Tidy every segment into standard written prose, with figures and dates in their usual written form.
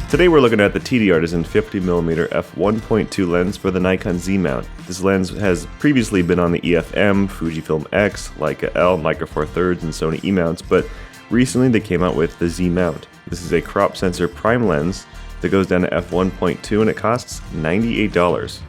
Today we're looking at the TTArtisan 50mm f1.2 lens for the Nikon Z mount. This lens has previously been on the EFM, Fujifilm X, Leica L, Micro Four Thirds, and Sony E mounts, but recently they came out with the Z mount. This is a crop sensor prime lens that goes down to f1.2 and it costs $98.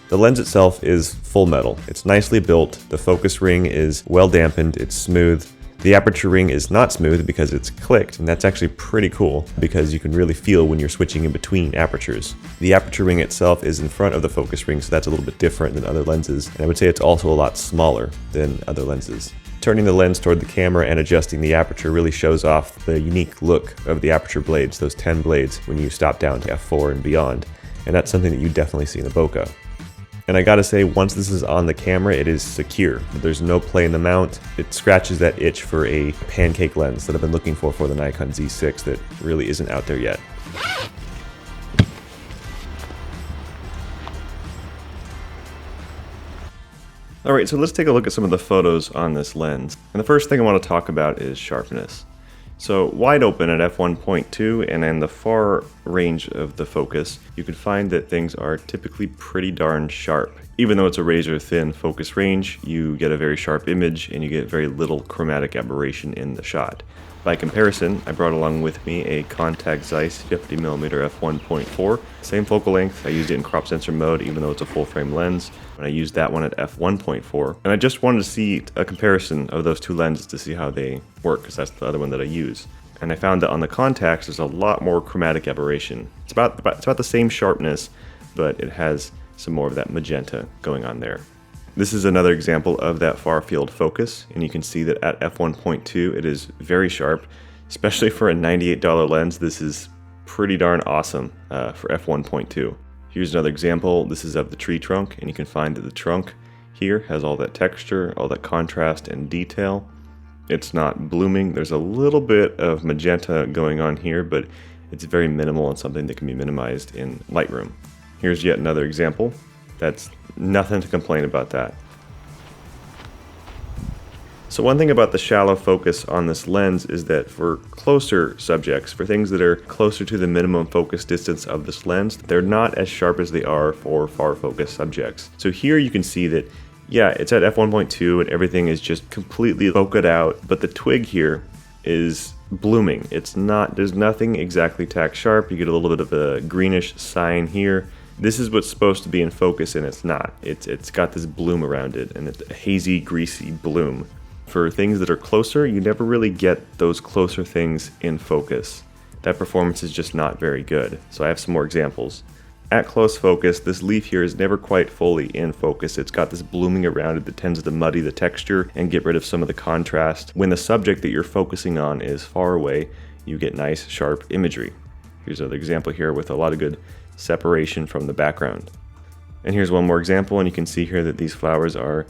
The lens itself is full metal. It's nicely built, the focus ring is well dampened, it's smooth. The aperture ring is not smooth because it's clicked, and that's actually pretty cool because you can really feel when you're switching in between apertures. The aperture ring itself is in front of the focus ring, so that's a little bit different than other lenses, and I would say it's also a lot smaller than other lenses. Turning the lens toward the camera and adjusting the aperture really shows off the unique look of the aperture blades, those 10 blades, when you stop down to f4 and beyond, and that's something that you definitely see in the Bokeh. And I gotta say, once this is on the camera, it is secure. There's no play in the mount. It scratches that itch for a pancake lens that I've been looking for the Nikon Z6 that really isn't out there yet. Alright, so let's take a look at some of the photos on this lens. And the first thing I want to talk about is sharpness. So wide open at f1.2 and in the far range of the focus, you can find that things are typically pretty darn sharp. Even though it's a razor thin focus range, you get a very sharp image and you get very little chromatic aberration in the shot. By comparison, I brought along with me a Contax Zeiss 50mm f1.4. Same focal length, I used it in crop sensor mode even though it's a full frame lens. And I used that one at f1.4. And I just wanted to see a comparison of those two lenses to see how they work, because that's the other one that I use. And I found that on the Contax there's a lot more chromatic aberration. It's about the same sharpness, but it has some more of that magenta going on there. This is another example of that far field focus, and you can see that at f1.2 it is very sharp, especially for a $98 lens. This is pretty darn awesome for f1.2. Here's another example. This is of the tree trunk, and you can find that the trunk here has all that texture, all that contrast and detail. It's not blooming. There's a little bit of magenta going on here, but it's very minimal and something that can be minimized in Lightroom. Here's yet another example. That's nothing to complain about that. So one thing about the shallow focus on this lens is that for closer subjects, for things that are closer to the minimum focus distance of this lens, they're not as sharp as they are for far focus subjects. So here you can see that, yeah, it's at f1.2 and everything is just completely bokeh out, but the twig here is blooming. There's nothing exactly tack sharp. You get a little bit of a greenish sign here. This is what's supposed to be in focus and it's not. It's got this bloom around it, and it's a hazy, greasy bloom. For things that are closer, you never really get those closer things in focus. That performance is just not very good. So I have some more examples. At close focus, this leaf here is never quite fully in focus. It's got this blooming around it that tends to muddy the texture and get rid of some of the contrast. When the subject that you're focusing on is far away, you get nice, sharp imagery. Here's another example here with a lot of good separation from the background. And here's one more example, and you can see here that these flowers are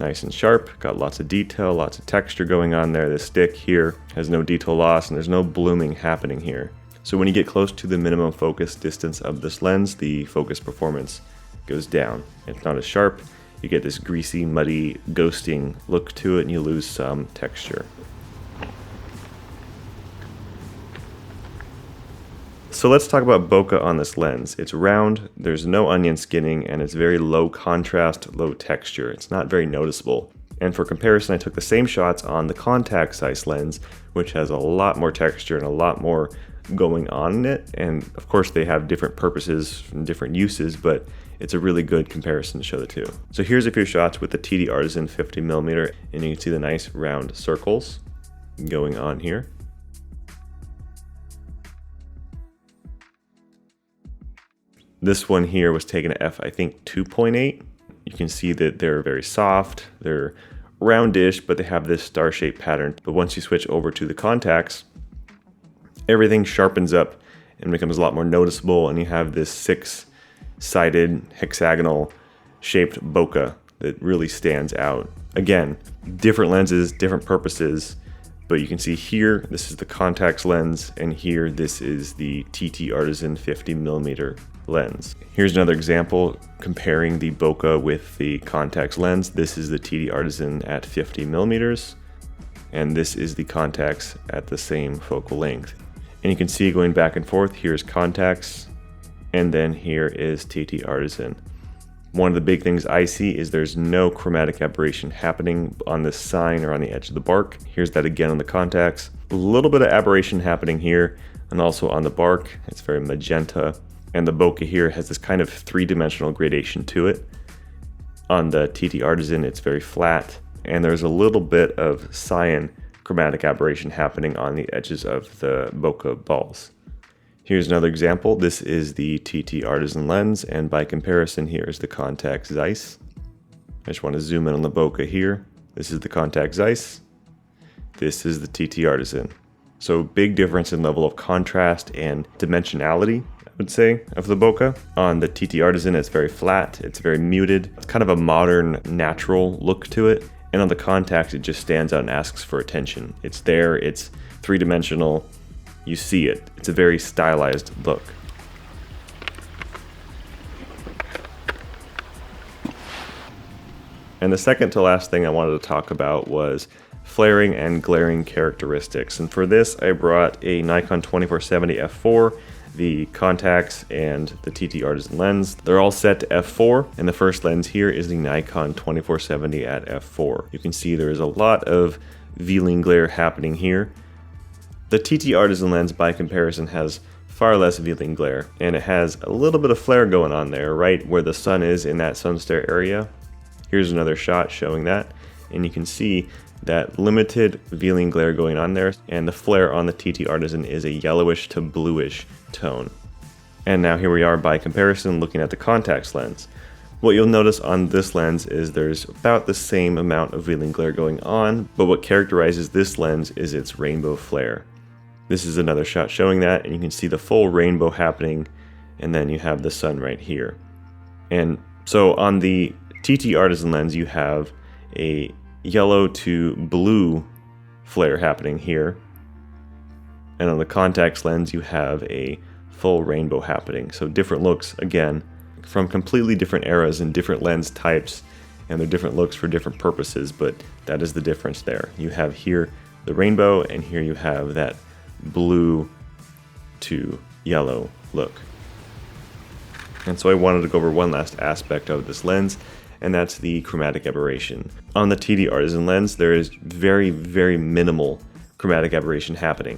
nice and sharp, got lots of detail, lots of texture going on there. The stick here has no detail loss and there's no blooming happening here. So when you get close to the minimum focus distance of this lens, the focus performance goes down. It's not as sharp, you get this greasy, muddy, ghosting look to it and you lose some texture. So let's talk about bokeh on this lens. It's round, there's no onion skinning, and it's very low contrast, low texture. It's not very noticeable. And for comparison, I took the same shots on the Contax Zeiss lens, which has a lot more texture and a lot more going on in it. And of course they have different purposes and different uses, but it's a really good comparison to show the two. So here's a few shots with the TTArtisan 50mm, and you can see the nice round circles going on here. This one here was taken at I think 2.8. You can see that they're very soft, they're roundish, but they have this star-shaped pattern. But once you switch over to the Contax, everything sharpens up and becomes a lot more noticeable, and you have this six-sided hexagonal shaped bokeh that really stands out. Again, different lenses, different purposes, but you can see here, this is the Contax lens, and here, this is the TTArtisan 50mm lens. Here's another example comparing the bokeh with the Contax lens. This is the TTArtisan at 50mm, and this is the Contax at the same focal length. And you can see going back and forth, here's Contax, and then here is TTArtisan. One of the big things I see is there's no chromatic aberration happening on this sign or on the edge of the bark. Here's that again on the Contax. A little bit of aberration happening here and also on the bark. It's very magenta. And the bokeh here has this kind of three-dimensional gradation to it. On the TTArtisan, it's very flat. And there's a little bit of cyan chromatic aberration happening on the edges of the bokeh balls. Here's another example. This is the TTArtisan lens, and by comparison, here's the Contax Zeiss. I just want to zoom in on the bokeh here. This is the Contax Zeiss. This is the TTArtisan. So big difference in level of contrast and dimensionality, I would say, of the bokeh. On the TTArtisan, it's very flat, it's very muted. It's kind of a modern, natural look to it. And on the Contax, it just stands out and asks for attention. It's there, it's three-dimensional. You see it. It's a very stylized look. And the second to last thing I wanted to talk about was flaring and glaring characteristics. And for this, I brought a Nikon 2470 f4, the Contax, and the TTArtisan lens. They're all set to f4, and the first lens here is the Nikon 2470 at f4. You can see there's a lot of veeling glare happening here. The TTArtisan lens, by comparison, has far less veeling glare, and it has a little bit of flare going on there, right where the sun is in that sun stare area. Here's another shot showing that, and you can see that limited veeling glare going on there, and the flare on the TTArtisan is a yellowish to bluish tone. And now here we are by comparison looking at the Contax lens. What you'll notice on this lens is there's about the same amount of veeling glare going on, but what characterizes this lens is its rainbow flare. This is another shot showing that, and you can see the full rainbow happening, and then you have the sun right here. And so on the TTArtisan lens, you have a yellow to blue flare happening here. And on the Contax lens, you have a full rainbow happening. So different looks, again, from completely different eras and different lens types, and they're different looks for different purposes, but that is the difference there. You have here the rainbow, and here you have that blue to yellow look. And so I wanted to go over one last aspect of this lens, and that's the chromatic aberration. On the TTArtisan lens, there is very, very minimal chromatic aberration happening.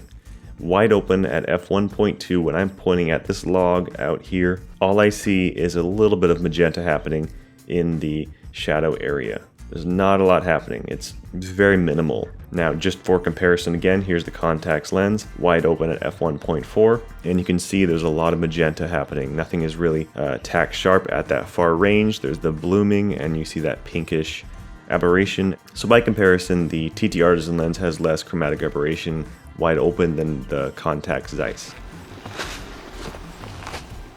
Wide open at f1.2, when I'm pointing at this log out here, all I see is a little bit of magenta happening in the shadow area. There's not a lot happening. It's very minimal. Now, just for comparison again, here's the Contax lens, wide open at f1.4, and you can see there's a lot of magenta happening. Nothing is really tack sharp at that far range. There's the blooming, and you see that pinkish aberration. So by comparison, the TTArtisan lens has less chromatic aberration wide open than the Contax Zeiss.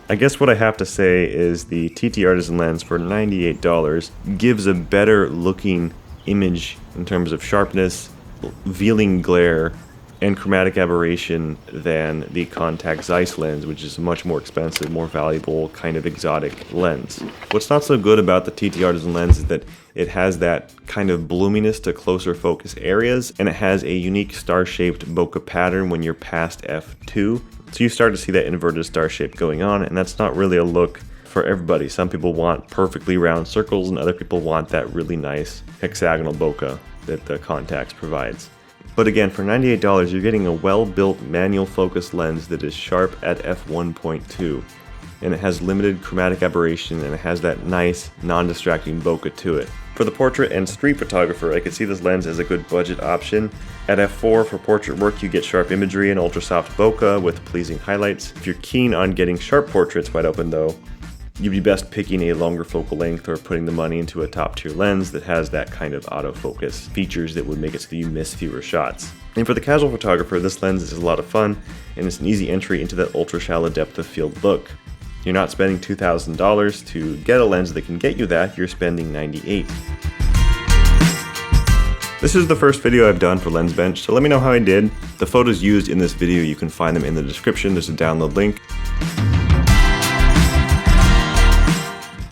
I guess what I have to say is the TTArtisan lens for $98 gives a better looking image in terms of sharpness, veeling glare, and chromatic aberration than the Contax Zeiss lens, which is a much more expensive, more valuable, kind of exotic lens. What's not so good about the TTArtisan lens is that it has that kind of bloominess to closer focus areas, and it has a unique star-shaped bokeh pattern when you're past f2. So you start to see that inverted star shape going on, and that's not really a look for everybody. Some people want perfectly round circles, and other people want that really nice hexagonal bokeh that the Contax provides. But again, for $98, you're getting a well-built manual focus lens that is sharp at f1.2, and it has limited chromatic aberration, and it has that nice, non-distracting bokeh to it. For the portrait and street photographer, I could see this lens as a good budget option. At f4 for portrait work, you get sharp imagery and ultra soft bokeh with pleasing highlights. If you're keen on getting sharp portraits wide open though, you'd be best picking a longer focal length or putting the money into a top tier lens that has that kind of autofocus features that would make it so you miss fewer shots. And for the casual photographer, this lens is a lot of fun, and it's an easy entry into that ultra shallow depth of field look. You're not spending $2,000 to get a lens that can get you that, you're spending $98. This is the first video I've done for Lens Bench, so let me know how I did. The photos used in this video, you can find them in the description, there's a download link.